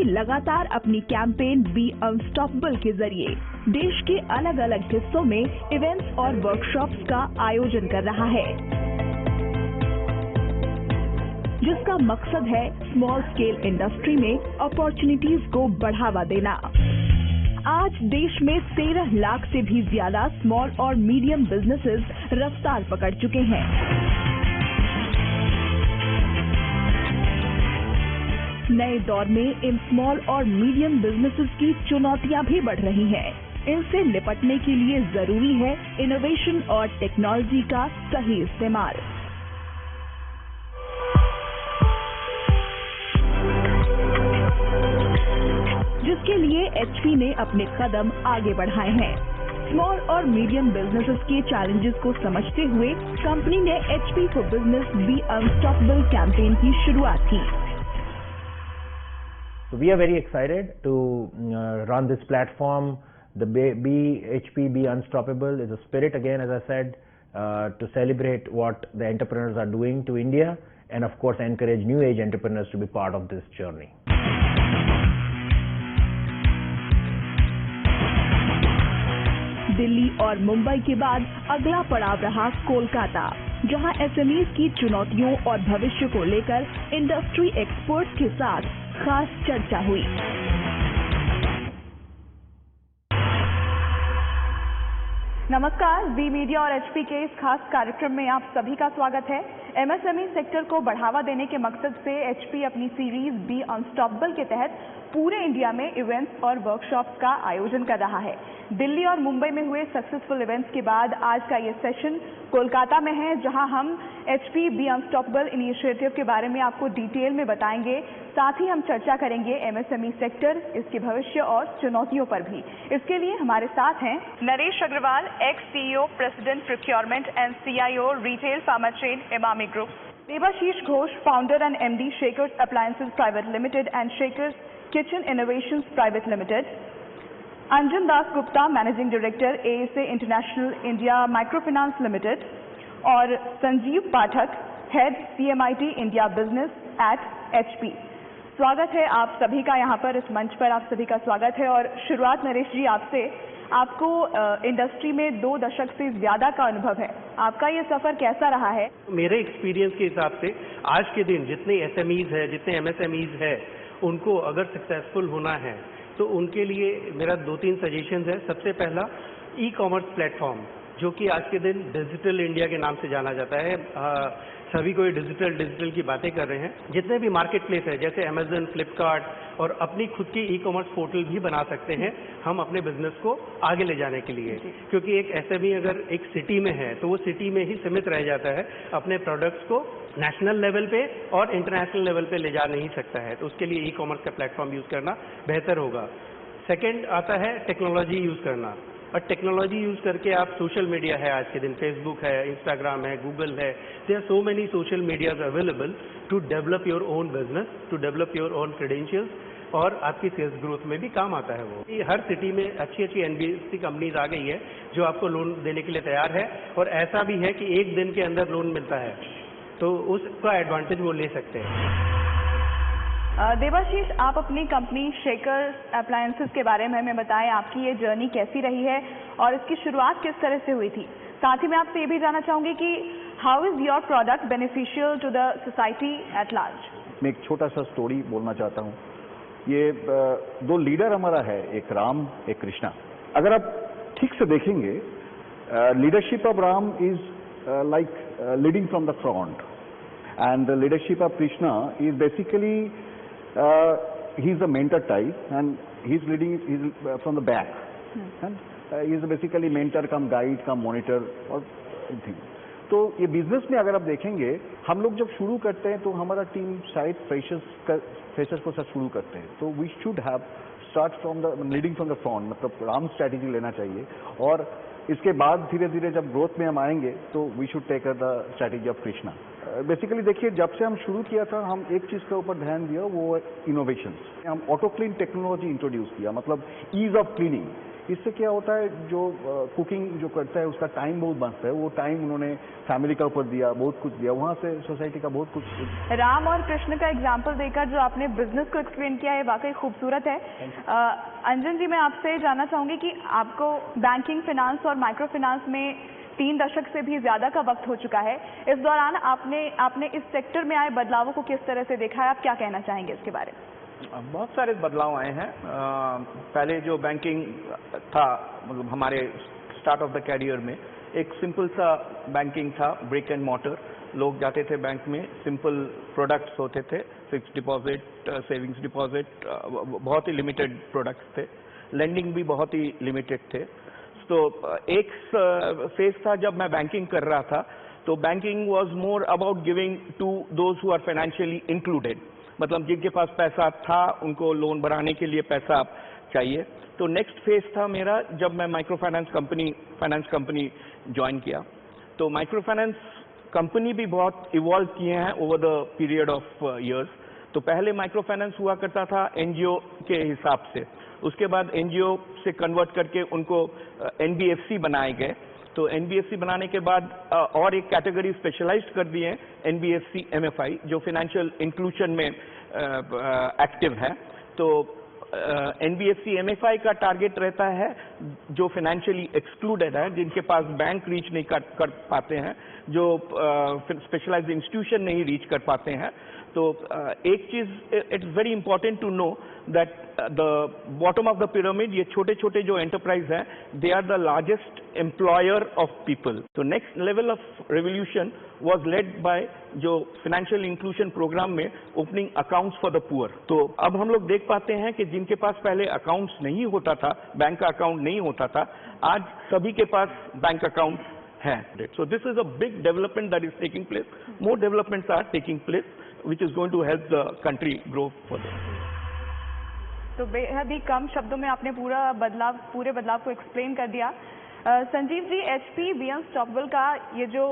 लगातार अपनी campaign be unstoppable के जरिए देश के अलग अलग हिस्सों में इवेंट्स और वर्कशॉप्स का आयोजन कर रहा है, जिसका मकसद है स्मॉल स्केल इंडस्ट्री में अपॉर्चुनिटीज को बढ़ावा देना। आज देश में 13 लाख से भी ज्यादा स्मॉल और मीडियम बिजनेसेस रफ्तार पकड़ चुके हैं। नए दौर में इन स्मॉल और मीडियम बिजनेसेस की चुनौतियां भी बढ़ रही हैं। इनसे निपटने के लिए जरूरी है इनोवेशन और टेक्नोलॉजी का सही इस्तेमाल। जिसके लिए HP ने अपने कदम आगे बढ़ाए हैं। स्मॉल और मीडियम बिजनेसेस के चैलेंजेस को समझते हुए कंपनी ने HP for business be unstoppable campaign की शुरुआत की। So we are very excited to run this platform. The HP Be Unstoppable is a spirit, again, as I said, to celebrate what the entrepreneurs are doing to India and, of course, encourage new age entrepreneurs to be part of this journey. Delhi और मुंबई के बाद अगला पड़ाव रहा कोलकाता, जहां SMEs की चुनौतियों और भविष्य को लेकर इंडस्ट्री एक्सपर्ट्स के साथ खास चर्चा हुई। नमस्कार, बी मीडिया और HP के इस खास कार्यक्रम में आप सभी का स्वागत है। MSME सेक्टर को बढ़ावा देने के मकसद से HP अपनी सीरीज बी अनस्टॉपेबल के तहत पूरे इंडिया में इवेंट्स और वर्कशॉप्स का आयोजन कर रहा है। दिल्ली और मुंबई में हुए सक्सेसफुल इवेंट्स के बाद आज का ये सेशन कोलकाता में है, जहां हम HP बी अनस्टॉपेबल इनिशिएटिव के बारे में आपको डिटेल में बताएंगे। साथ ही हम चर्चा करेंगे MSME सेक्टर, इसके भविष्य और चुनौतियों पर भी। इसके लिए हमारे साथ हैं Naresh Agarwal, ex CEO, president procurement and CIO, retail pharma chain Emami group; Devashish Ghosh, founder and MD, Shakers appliances private limited and Shakers kitchen innovations private limited; Anjan Das Gupta, managing director, ASA international India micro finance limited; और Sanjeev Pathak, head CMIT India business at HP। स्वागत है आप सभी का यहाँ पर, इस मंच पर आप सभी का स्वागत है। और शुरुआत नरेश जी आपसे। आपको इंडस्ट्री में 2 दशक से ज्यादा का अनुभव है, आपका ये सफर कैसा रहा है? मेरे एक्सपीरियंस के हिसाब से आज के दिन जितने SMEs है, जितने MSMEs है, उनको अगर सक्सेसफुल होना है तो उनके लिए मेरा 2-3 सजेशंस है। सबसे पहला, ई-कॉमर्स प्लेटफॉर्म, जो कि आज के दिन डिजिटल इंडिया के नाम से जाना जाता है। सभी कोई डिजिटल की बातें कर रहे हैं। जितने भी मार्केट प्लेस है, जैसे अमेजन, फ्लिपकार्ट, और अपनी खुद की ई-कॉमर्स पोर्टल भी बना सकते हैं हम अपने बिजनेस को आगे ले जाने के लिए। क्योंकि एक SME अगर एक सिटी में है तो वो सिटी में ही सीमित रह जाता है, अपने प्रोडक्ट्स को नेशनल लेवल पे और इंटरनेशनल लेवल पे ले जा नहीं सकता है। तो उसके लिए ई-कॉमर्स का प्लेटफॉर्म यूज करना बेहतर होगा। सेकेंड आता है टेक्नोलॉजी यूज करना। और टेक्नोलॉजी यूज करके आप, सोशल मीडिया है आज के दिन, फेसबुक है, इंस्टाग्राम है, गूगल है, there are so many social medias available to develop your own business, to develop your own credentials, और आपकी सेल्स ग्रोथ में भी काम आता है वो। हर सिटी में अच्छी NBFC कंपनीज आ गई है जो आपको लोन देने के लिए तैयार है, और ऐसा भी है कि 1 दिन के अंदर लोन मिलता है, तो उसका एडवांटेज वो ले सकते हैं। देवाशीष, आप अपनी कंपनी शेकर अप्लायंसेस के बारे में हमें बताएं, आपकी ये जर्नी कैसी रही है और इसकी शुरुआत किस तरह से हुई थी? साथ ही मैं आपसे ये भी जानना चाहूंगी कि how is your product beneficial to the society at large? मैं एक छोटा सा स्टोरी बोलना चाहता हूँ। ये 2 लीडर हमारा है, एक राम, एक कृष्णा। अगर आप ठीक से देखेंगे, leadership of Ram is like leading from the front, and the leadership of Krishna is basically he is a mentor type, and he's leading from the back, and he is basically mentor cum guide cum monitor और anything। तो ये business में अगर आप देखेंगे, हम लोग जब शुरू करते हैं तो हमारा टीम शायद फ्रेशर्स को साथ शुरू करते हैं, तो we should have start from the leading from the front, मतलब राम स्ट्रैटेजी लेना चाहिए। और इसके बाद धीरे धीरे जब ग्रोथ में हम आएंगे तो we should take the strategy of Krishna. Basically देखिए, जब से हम शुरू किया था, हम एक चीज के ऊपर ध्यान दिया, वो इनोवेशन। हम ऑटो क्लीन टेक्नोलॉजी इंट्रोड्यूस किया, मतलब ईज ऑफ क्लीनिंग। इससे क्या होता है, जो कुकिंग जो करता है उसका टाइम बहुत बचता है। वो टाइम उन्होंने फैमिली का ऊपर दिया, बहुत कुछ दिया, वहाँ से सोसाइटी का बहुत कुछ। राम और कृष्ण का एग्जाम्पल देकर जो आपने बिजनेस को एक्सप्लेन किया है वाकई खूबसूरत है। अंजन जी, मैं आपसे जानना चाहूंगी कि आपको बैंकिंग, फाइनेंस और माइक्रो फाइनेंस में 3 दशक से भी ज्यादा का वक्त हो चुका है। इस दौरान आपने इस सेक्टर में आए बदलावों को किस तरह से देखा है? आप क्या कहना चाहेंगे इसके बारे में? बहुत सारे बदलाव आए हैं। पहले जो बैंकिंग था, मतलब हमारे स्टार्ट ऑफ द कैरियर में एक सिंपल सा बैंकिंग था, ब्रिक एंड मॉर्टर। लोग जाते थे बैंक में, सिंपल प्रोडक्ट्स होते थे, फिक्स्ड डिपॉजिट, सेविंग्स डिपॉजिट, बहुत ही लिमिटेड प्रोडक्ट्स थे। लेंडिंग भी बहुत ही लिमिटेड थे। तो एक फेज था जब मैं बैंकिंग कर रहा था, तो banking was more about giving to those who are financially included, मतलब जिनके पास पैसा था उनको लोन बढ़ाने के लिए पैसा चाहिए। तो नेक्स्ट फेज था मेरा जब मैं माइक्रो फाइनेंस कंपनी ज्वाइन किया। तो माइक्रो फाइनेंस कंपनी भी बहुत इवॉल्व किए हैं over the period of years. तो पहले माइक्रो फाइनेंस हुआ करता था एनजीओ के हिसाब से, उसके बाद एनजीओ से कन्वर्ट करके उनको एनबीएफसी बनाए गए। तो एनबीएफसी बनाने के बाद और एक कैटेगरी स्पेशलाइज्ड कर दी है, एनबीएफसी एमएफआई, जो फाइनेंशियल इंक्लूजन में एक्टिव है। तो एनबीएफसी एमएफआई का टारगेट रहता है जो फाइनेंशियली एक्सक्लूडेड है, जिनके पास बैंक रीच नहीं कर पाते हैं, जो स्पेशलाइज्ड इंस्टीट्यूशन नहीं रीच कर पाते हैं। तो एक चीज it's very important to know that the bottom of the pyramid, ये छोटे छोटे जो एंटरप्राइज हैं, they are the largest employer of people. तो next level of revolution was led by जो फाइनेंशियल इंक्लूजन प्रोग्राम में opening accounts for the poor. तो अब हम लोग देख पाते हैं कि जिनके पास पहले अकाउंट्स नहीं होता था, बैंक का अकाउंट नहीं होता था, आज सभी के पास बैंक अकाउंट है। So this is a big development that is taking place. More developments are taking place, which is going to help the country grow further. तो बेहद ही कम शब्दों में आपने पूरे बदलाव को एक्सप्लेन कर दिया। Sanjeev ji, HP be unstoppable का ये जो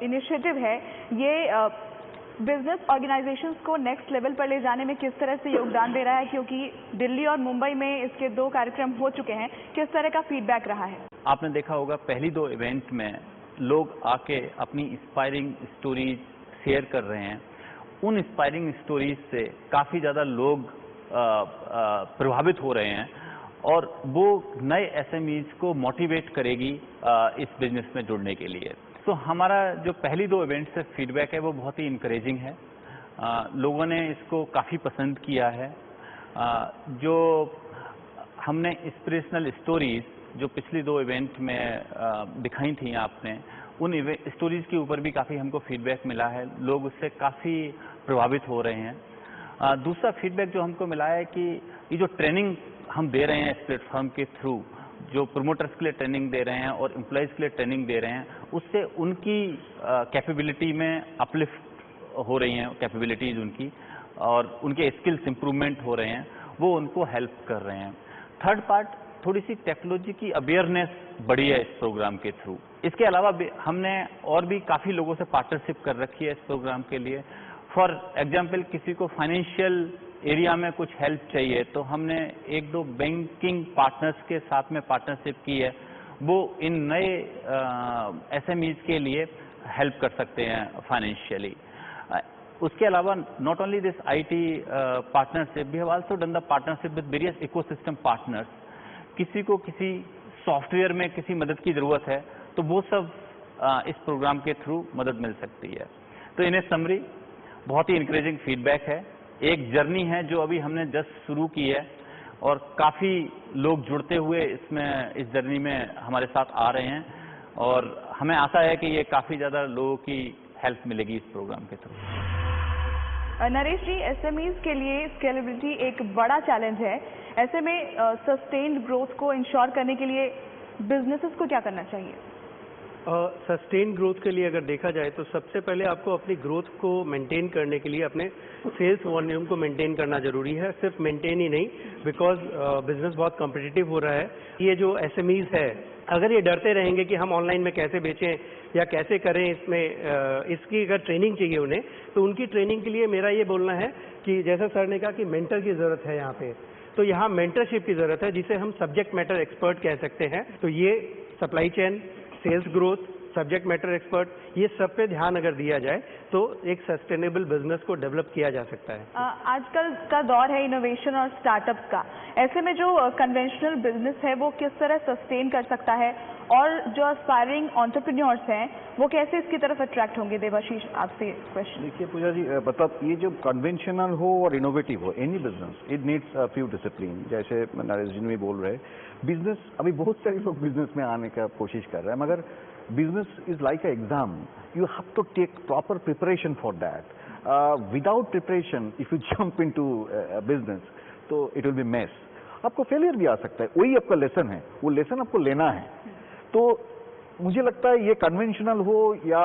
इनिशिएटिव है, ये बिजनेस ऑर्गेनाइजेशंस को नेक्स्ट लेवल पर ले जाने में किस तरह से योगदान दे रहा है? क्योंकि दिल्ली और मुंबई में इसके 2 कार्यक्रम हो चुके हैं, किस तरह का फीडबैक रहा है? आपने देखा होगा पहली 2 इवेंट में लोग आके अपनी इंस्पायरिंग स्टोरीज शेयर कर रहे हैं। उन इंस्पायरिंग स्टोरीज से काफ़ी ज़्यादा लोग प्रभावित हो रहे हैं और वो नए एसएमईज को मोटिवेट करेगी इस बिजनेस में जुड़ने के लिए। तो हमारा जो पहली 2 इवेंट से फीडबैक है वो बहुत ही इंकरेजिंग है। लोगों ने इसको काफ़ी पसंद किया है। जो हमने इंस्पिरेशनल स्टोरीज जो पिछली 2 इवेंट में दिखाई थी आपने, उन स्टोरीज के ऊपर भी काफ़ी हमको फीडबैक मिला है। लोग उससे काफ़ी प्रभावित हो रहे हैं। दूसरा फीडबैक जो हमको मिला है कि ये जो ट्रेनिंग हम दे रहे हैं इस प्लेटफॉर्म के थ्रू, जो प्रोमोटर्स के लिए ट्रेनिंग दे रहे हैं और एम्प्लॉयज़ के लिए ट्रेनिंग दे रहे हैं, उससे उनकी कैपेबिलिटी में अपलिफ्ट हो रही हैं, कैपेबिलिटीज़ उनकी, और उनके स्किल्स इंप्रूवमेंट हो रहे हैं, वो उनको हेल्प कर रहे हैं। थर्ड पार्ट, थोड़ी सी टेक्नोलॉजी की अवेयरनेस बढ़ी है इस प्रोग्राम के थ्रू। इसके अलावा हमने और भी काफ़ी लोगों से पार्टनरशिप कर रखी है इस प्रोग्राम के लिए। फॉर एग्जाम्पल, किसी को फाइनेंशियल एरिया में कुछ हेल्प चाहिए तो हमने 1-2 बैंकिंग पार्टनर्स के साथ में पार्टनरशिप की है, वो इन नए एसएमईज के लिए हेल्प कर सकते हैं फाइनेंशियली। उसके अलावा not only this IT partnership, we have also done the partnership with various ecosystem partners. किसी को किसी सॉफ्टवेयर में किसी मदद की ज़रूरत है तो वो सब इस प्रोग्राम के थ्रू मदद मिल सकती है। तो इन समरी बहुत ही इंकरेजिंग फीडबैक है। एक जर्नी है जो अभी हमने जस्ट शुरू की है और काफ़ी लोग जुड़ते हुए इस जर्नी में हमारे साथ आ रहे हैं और हमें आशा है कि ये काफ़ी ज़्यादा लोगों की हेल्प मिलेगी इस प्रोग्राम के थ्रू। नरेश जी, एसएमईज के लिए स्केलेबिलिटी एक बड़ा चैलेंज है। ऐसे में सस्टेन्ड ग्रोथ को इंश्योर करने के लिए बिजनेसेस को क्या करना चाहिए? सस्टेन ग्रोथ के लिए अगर देखा जाए तो सबसे पहले आपको अपनी ग्रोथ को मेंटेन करने के लिए अपने सेल्स वॉल्यूम को मेंटेन करना जरूरी है। सिर्फ मेंटेन ही नहीं, बिकॉज बिजनेस बहुत कॉम्पिटिटिव हो रहा है। ये जो एसएमईज है, अगर ये डरते रहेंगे कि हम ऑनलाइन में कैसे बेचें या कैसे करें, इसकी अगर ट्रेनिंग चाहिए उन्हें, तो उनकी ट्रेनिंग के लिए मेरा ये बोलना है कि जैसा सर ने कहा कि मेंटर की जरूरत है यहाँ पे, तो यहाँ मेंटरशिप की जरूरत है, जिसे हम सब्जेक्ट मैटर एक्सपर्ट कह सकते हैं। तो ये supply chain, sales growth, subject matter expert, ये सब पे ध्यान अगर दिया जाए तो एक सस्टेनेबल बिजनेस को डेवलप किया जा सकता है। आजकल का दौर है इनोवेशन और स्टार्टअप्स का। ऐसे में जो कन्वेंशनल बिजनेस है वो किस तरह सस्टेन कर सकता है, और जो एस्पायरिंग एंटरप्रेन्योर्स हैं वो कैसे इसकी तरफ अट्रैक्ट होंगे? देवाशीष, आपसे क्वेश्चन। देखिए पूजा जी, मतलब ये जो कन्वेंशनल हो और इनोवेटिव हो, any business it needs a few discipline. जैसे नरेश जी भी बोल रहे, बिजनेस अभी बहुत सारे लोग बिजनेस में आने का कोशिश कर रहे हैं, मगर business is like an exam. You have to take proper preparation for that. Without preparation, if you jump into a business, तो it will be mess. आपको फेलियर भी आ सकता है, वही आपका लेसन है, वो लेसन आपको लेना है। तो मुझे लगता है ये कन्वेंशनल हो या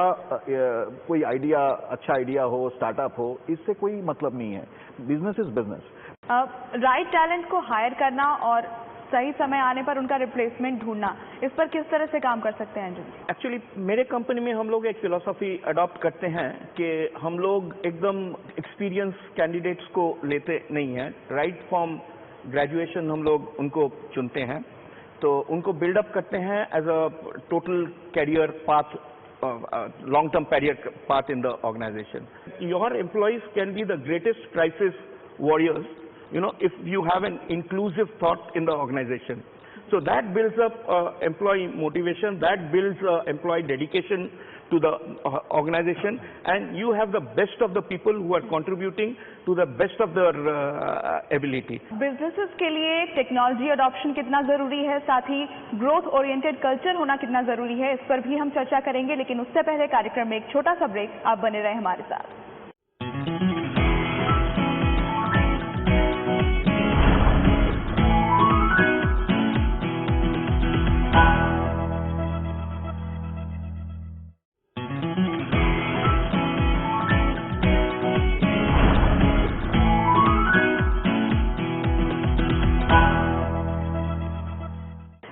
कोई आइडिया, अच्छा आइडिया हो, स्टार्टअप हो, इससे कोई मतलब नहीं है। Business is business. Right talent को हायर करना और सही समय आने पर उनका रिप्लेसमेंट ढूंढना, इस पर किस तरह से काम कर सकते हैं अंजुम? एक्चुअली मेरे कंपनी में हम लोग एक फिलॉसफी अडॉप्ट करते हैं कि हम लोग एकदम एक्सपीरियंस कैंडिडेट्स को लेते नहीं हैं। राइट फ्रॉम ग्रेजुएशन हम लोग उनको चुनते हैं, तो उनको बिल्डअप करते हैं as a total career path, long term career path in the organization. Your employees can be the greatest crisis warriors, you know, if you have an inclusive thought in the organization. So that builds up employee motivation, that builds employee dedication to the organization, and you have the best of the people who are contributing to the best of their ability. Businesses के लिए technology adoption कितना जरूरी है, साथ ही growth oriented culture होना कितना जरूरी है, इस पर भी हम चर्चा करेंगे, लेकिन उससे पहले कार्यक्रम में एक छोटा सा ब्रेक। आप बने रहे हमारे साथ।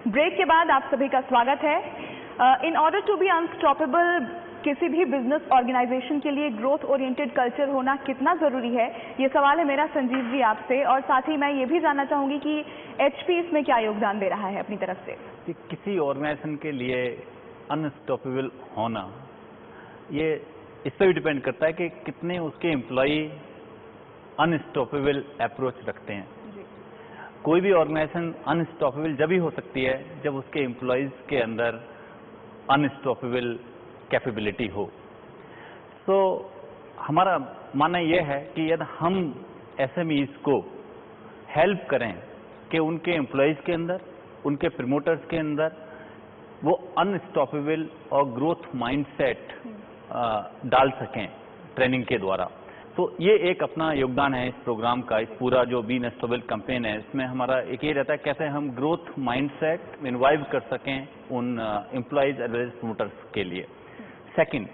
ब्रेक के बाद आप सभी का स्वागत है। In order to be unstoppable, किसी भी बिजनेस ऑर्गेनाइजेशन के लिए ग्रोथ ओरिएंटेड कल्चर होना कितना जरूरी है, ये सवाल है मेरा संजीव जी आपसे, और साथ ही मैं ये भी जानना चाहूंगी कि एचपी इसमें क्या योगदान दे रहा है अपनी तरफ से। कि किसी ऑर्गेनाइजेशन के लिए अनस्टॉपेबल होना, ये इस पर भी डिपेंड करता है कि कितने उसके एम्प्लॉई अनस्टॉपेबल अप्रोच रखते हैं। कोई भी ऑर्गेनाइजेशन अनस्टॉपेबल जब ही हो सकती है जब उसके एम्प्लॉयज के अंदर अनस्टॉपेबल कैपेबिलिटी हो। तो हमारा मानना यह है कि यदि हम एसएमईज को हेल्प करें कि उनके एम्प्लॉयज के अंदर, उनके प्रमोटर्स के अंदर वो अनस्टॉपेबल और ग्रोथ माइंडसेट डाल सकें ट्रेनिंग के द्वारा, तो ये एक अपना योगदान है इस प्रोग्राम का। इस पूरा जो बी अनस्टॉपेबल कैंपेन है, इसमें हमारा एक ये रहता है कैसे हम ग्रोथ माइंडसेट इन्वाइव कर सकें उन employees as well as promoters के लिए। Second,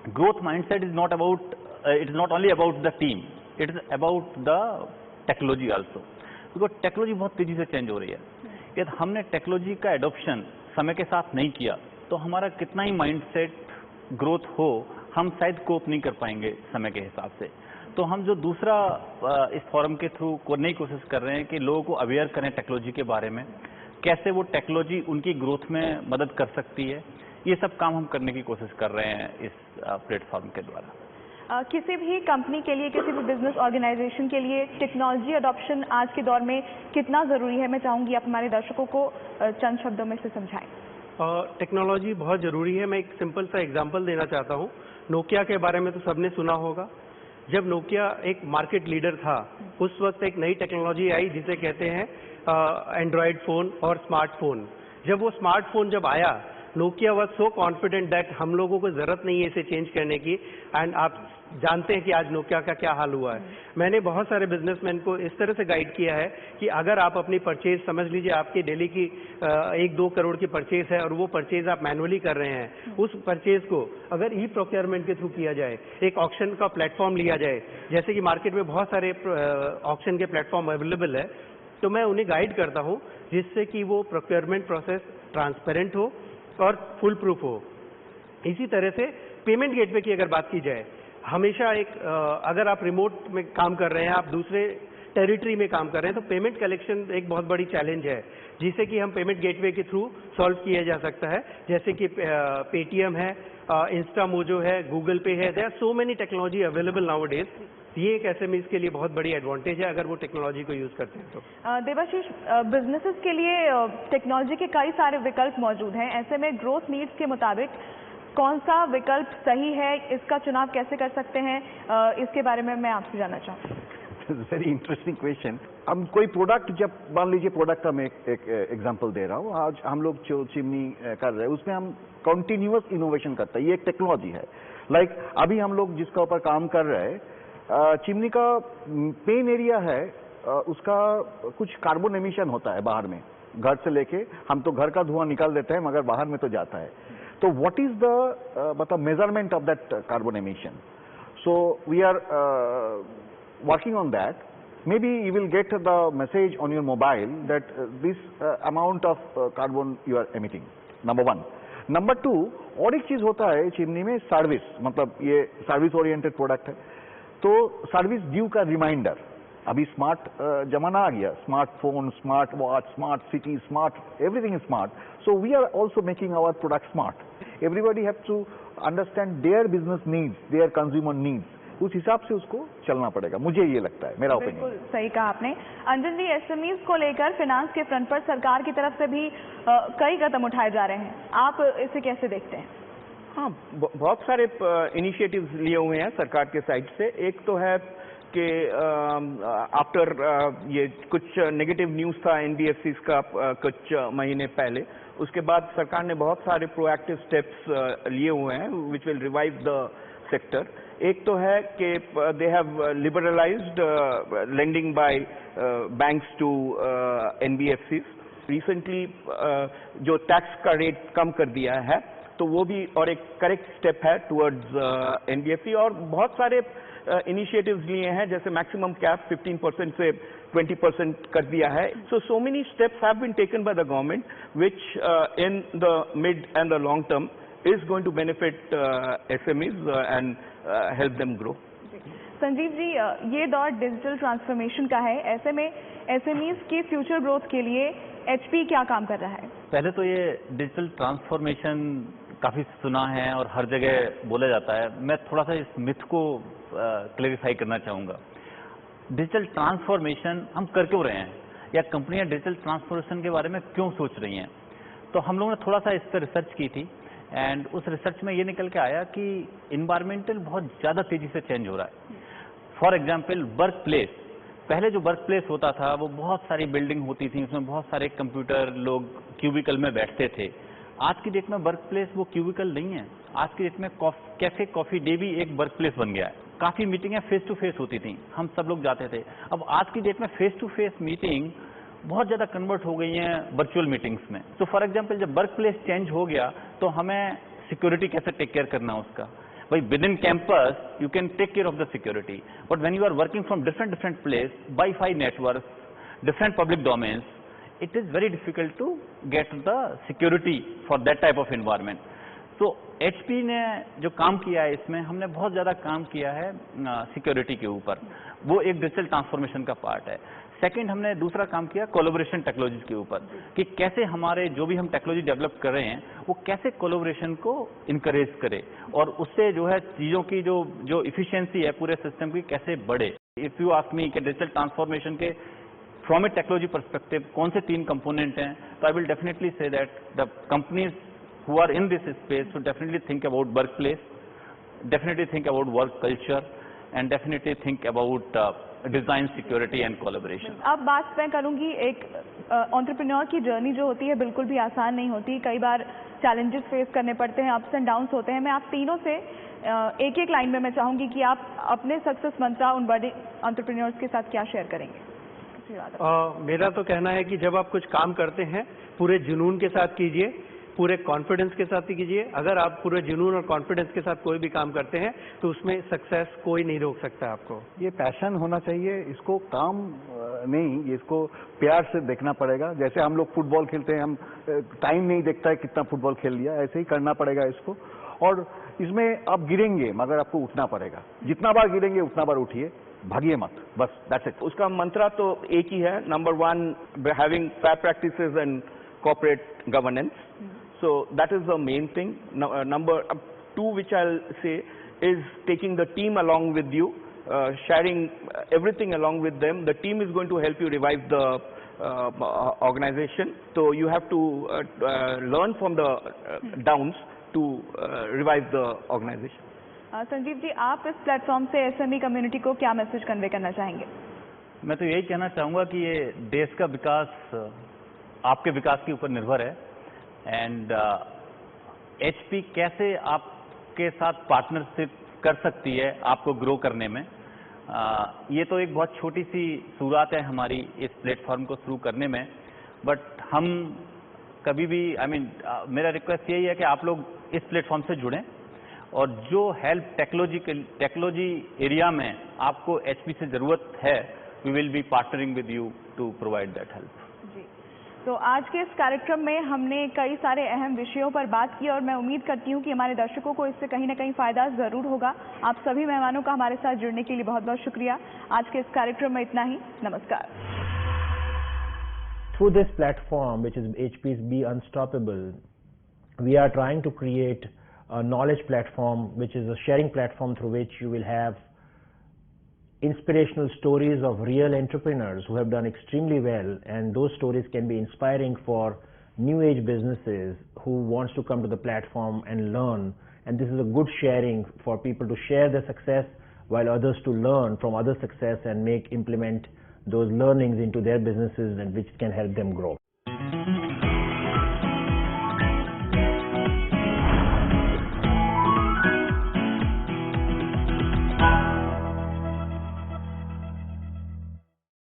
growth mindset is not about, it is not only about the team, it is about the technology also, because technology बहुत तेजी से चेंज हो रही है। यदि हमने टेक्नोलॉजी का एडॉप्शन समय के साथ नहीं किया तो हमारा कितना ही माइंडसेट ग्रोथ हो, हम शायद कोप नहीं कर पाएंगे समय के हिसाब से। तो हम जो दूसरा इस फोरम के थ्रू करने की कोशिश कर रहे हैं कि लोगों को अवेयर करें टेक्नोलॉजी के बारे में, कैसे वो टेक्नोलॉजी उनकी ग्रोथ में मदद कर सकती है, ये सब काम हम करने की कोशिश कर रहे हैं इस प्लेटफॉर्म के द्वारा। किसी भी कंपनी के लिए, किसी भी बिजनेस ऑर्गेनाइजेशन के लिए टेक्नोलॉजी अडॉप्शन आज के दौर में कितना जरूरी है, मैं चाहूंगी आप हमारे दर्शकों को चंद शब्दों में से समझाएं। टेक्नोलॉजी बहुत जरूरी है। मैं एक सिंपल सा एग्जांपल देना चाहता हूँ। नोकिया के बारे में तो सबने सुना होगा। जब नोकिया एक मार्केट लीडर था, उस वक्त एक नई टेक्नोलॉजी आई जिसे कहते हैं एंड्रॉयड फोन और स्मार्टफोन। जब वो स्मार्टफोन जब आया Nokia was so confident that हम लोगों को जरूरत नहीं है इसे चेंज करने की, एंड आप जानते हैं कि आज नोकिया का क्या हाल हुआ है। मैंने बहुत सारे बिजनेसमैन को इस तरह से गाइड किया है कि अगर आप अपनी परचेज, समझ लीजिए आपकी डेली की 1-2 करोड़ की परचेज है और वो परचेज आप मैनुअली कर रहे हैं, उस परचेज को अगर ई प्रोक्योरमेंट के थ्रू किया जाए, एक ऑक्शन का प्लेटफॉर्म लिया जाए, जैसे कि मार्केट में बहुत सारे ऑक्शन के प्लेटफॉर्म अवेलेबल है, तो मैं उन्हें गाइड करता हूं जिससे कि वो प्रोक्योरमेंट प्रोसेस ट्रांसपेरेंट हो और फुल प्रूफ हो। इसी तरह से पेमेंट गेटवे की अगर बात की जाए, हमेशा एक अगर आप रिमोट में काम कर रहे हैं, आप दूसरे टेरिटरी में काम कर रहे हैं, तो पेमेंट कलेक्शन एक बहुत बड़ी चैलेंज है जिसे कि हम पेमेंट गेटवे के थ्रू सॉल्व किया जा सकता है, जैसे कि पेटीएम है, इंस्टामोजो है, गूगल पे है। There are so many technology available nowadays. ये एक एसएमईज के लिए बहुत बड़ी एडवांटेज है अगर वो टेक्नोलॉजी को यूज करते हैं तो। देवाशीष, बिजनेसेस के लिए टेक्नोलॉजी के कई सारे विकल्प मौजूद हैं, ऐसे में ग्रोथ नीड्स के मुताबिक कौन सा विकल्प सही है, इसका चुनाव कैसे कर सकते हैं, इसके बारे में मैं आपसे जानना चाहूँ। Very interesting question. हम कोई प्रोडक्ट, जब मान लीजिए प्रोडक्ट का मैं एक एग्जांपल दे रहा हूँ, आज हम लोग जो चिमनी कर रहे हैं उसमें हम कंटिन्यूअस इनोवेशन करते हैं, ये एक टेक्नोलॉजी है। लाइक अभी हम लोग जिसका ऊपर काम कर रहे हैं, चिमनी का पेन एरिया है, उसका कुछ कार्बन एमिशन होता है बाहर में, घर से लेके हम तो घर का धुआं निकाल देते हैं मगर बाहर में तो जाता है। तो व्हाट इज द मतलब measurement of that carbon emission? So we are working on that. Maybe you will get the message on your mobile that this amount of carbon you are emitting. Number one. Number two, और एक चीज होता है chimney में, service, मतलब ये service oriented product है, तो सर्विस ड्यू का रिमाइंडर। अभी स्मार्ट जमाना आ गया, smartphone, smart watch, smart city, smart everything is smart. So we are also making our product smart. Everybody have to understand their business needs, their consumer needs, उस हिसाब से उसको चलना पड़ेगा, मुझे ये लगता है, मेरा ओपिनियन। बिल्कुल सही कहा आपने। अंजन जी, एसएमईज को लेकर फाइनेंस के फ्रंट पर सरकार की तरफ से भी कई कदम उठाए जा रहे हैं, आप इसे कैसे देखते हैं? हाँ, बहुत सारे इनिशिएटिव्स लिए हुए हैं सरकार के साइड से। एक तो है कि आफ्टर ये कुछ नेगेटिव न्यूज था एनबीएफसीज का कुछ महीने पहले, उसके बाद सरकार ने बहुत सारे प्रोएक्टिव स्टेप्स लिए हुए हैं which will revive the sector. एक तो है कि they have liberalised lending by banks to NBFCs. Recently जो टैक्स का रेट कम कर दिया है, तो वो भी और एक करेक्ट स्टेप है टुवर्ड्स एनबीएफसी। और बहुत सारे इनिशिएटिव्स लिए हैं, जैसे मैक्सिमम कैप 15% से 20% कर दिया है। So many steps have been taken by the government which in the mid and the long term is going to benefit SMEs and help them grow. Sanjeev ji, ये दौर डिजिटल ट्रांसफॉर्मेशन का है, ऐसे में एसएमईज की फ्यूचर ग्रोथ के लिए HP क्या काम कर रहा है? पहले तो ये डिजिटल ट्रांसफॉर्मेशन काफी सुना है और हर जगह बोला जाता है। मैं थोड़ा सा इस मिथ को क्लेरिफाई करना चाहूंगा। डिजिटल ट्रांसफॉर्मेशन हम कर क्यों रहे हैं, या कंपनियां डिजिटल ट्रांसफॉर्मेशन के बारे में क्यों सोच रही हैं? तो हम लोगों ने थोड़ा सा इस पर रिसर्च की थी, एंड उस रिसर्च में ये निकल के आया कि इन्वायरमेंटल बहुत ज़्यादा तेज़ी से चेंज हो रहा है। फॉर एग्जांपल, वर्क प्लेस, पहले जो वर्क प्लेस होता था वो बहुत सारी बिल्डिंग होती थी, उसमें बहुत सारे कंप्यूटर, लोग क्यूबिकल में बैठते थे। आज की डेट में वर्क प्लेस वो क्यूबिकल नहीं है। आज की डेट में कैफे कॉफी डे भी एक वर्क प्लेस बन गया है। काफ़ी मीटिंगें फेस टू फेस होती थी, हम सब लोग जाते थे। अब आज की डेट में फेस टू फेस मीटिंग बहुत ज़्यादा कन्वर्ट हो गई हैं वर्चुअल मीटिंग्स में। तो फॉर एग्जांपल, जब वर्क प्लेस चेंज हो गया तो हमें सिक्योरिटी कैसे टेक केयर करना उसका, भाई within campus you can take care of the security, but when you are working from different place, wifi network, different public domains, it is very difficult to get the security for that type of environment. तो HP ने जो काम किया है इसमें, हमने बहुत ज़्यादा काम किया है सिक्योरिटी के ऊपर, वो एक डिजिटल ट्रांसफॉर्मेशन का पार्ट है। सेकंड, हमने दूसरा काम किया कोलैबोरेशन टेक्नोलॉजीज के ऊपर, कि कैसे हमारे जो भी हम टेक्नोलॉजी डेवलप कर रहे हैं वो कैसे कोलैबोरेशन को इनकरेज करे और उससे जो है चीज़ों की जो इफिशियंसी है पूरे सिस्टम की कैसे बढ़े। इफ़ यू आस्क मी कि डिजिटल ट्रांसफॉर्मेशन के फ्रॉम ए टेक्नोलॉजी परस्पेक्टिव कौन से 3 कंपोनेंट हैं, तो I will definitely say that the companies who are in this space should definitely think about workplace, definitely think about work culture, and definitely think about design, security and collaboration. अब बात मैं करूंगी, एक entrepreneur की journey जो होती है बिल्कुल भी आसान नहीं होती। कई बार चैलेंजेस फेस करने पड़ते हैं, अप्स एंड डाउन्स होते हैं। मैं आप तीनों से एक एक लाइन में मैं चाहूँगी कि आप अपने सक्सेस मंत्रा उन बड़े एंटरप्रेन्योर्स के साथ क्या शेयर करेंगे? मेरा तो कहना है कि जब आप कुछ काम करते हैं पूरे जुनून के साथ कीजिए, पूरे कॉन्फिडेंस के साथ कीजिए। अगर आप पूरे जुनून और कॉन्फिडेंस के साथ कोई भी काम करते हैं तो उसमें सक्सेस कोई नहीं रोक सकता आपको। ये पैशन होना चाहिए, इसको काम नहीं, इसको प्यार से देखना पड़ेगा। जैसे हम लोग फुटबॉल खेलते हैं, हम टाइम नहीं देखता है कितना फुटबॉल खेल लिया, ऐसे ही करना पड़ेगा इसको। और इसमें आप गिरेंगे मगर आपको उठना पड़ेगा, जितना बार गिरेंगे उतना बार उठिए, भागिए मत, बस दैट्स इट। उसका मंत्रा तो एक ही है, number 1 having fair practices and corporate governance, so that is the main thing. Number 2 which I'll say is taking the team along with you, sharing everything along with them. The team is going to help you revive the organization, so you have to learn from the downs to revive the organization. Sanjeev ji, आप इस platform से SME community को क्या message convey करना चाहेंगे? मैं तो यही कहना चाहूँगा कि ये देश का विकास आपके विकास के ऊपर निर्भर है, एंड HP कैसे आपके साथ पार्टनरशिप कर सकती है आपको ग्रो करने में। ये तो एक बहुत छोटी सी शुरुआत है हमारी इस प्लेटफॉर्म को शुरू करने में, बट हम कभी भी मेरा रिक्वेस्ट यही है कि आप लोग इस प्लेटफॉर्म से जुड़ें, और जो हेल्प टेक्नोलॉजी एरिया में आपको HP से ज़रूरत है, we will be partnering with you to provide that help. जी, तो आज के इस कार्यक्रम में हमने कई सारे अहम विषयों पर बात की और मैं उम्मीद करती हूँ कि हमारे दर्शकों को इससे कहीं ना कहीं फ़ायदा ज़रूर होगा। आप सभी मेहमानों का हमारे साथ जुड़ने के लिए बहुत बहुत शुक्रिया। आज के इस कार्यक्रम में इतना ही, नमस्कार। Through this platform, which is HP's Be Unstoppable, we are trying to create a knowledge platform, which is a sharing platform through which you will have inspirational stories of real entrepreneurs who have done extremely well, and those stories can be inspiring for new age businesses who wants to come to the platform and learn. And this is a good sharing for people to share their success while others to learn from other success and implement those learnings into their businesses, and which can help them grow.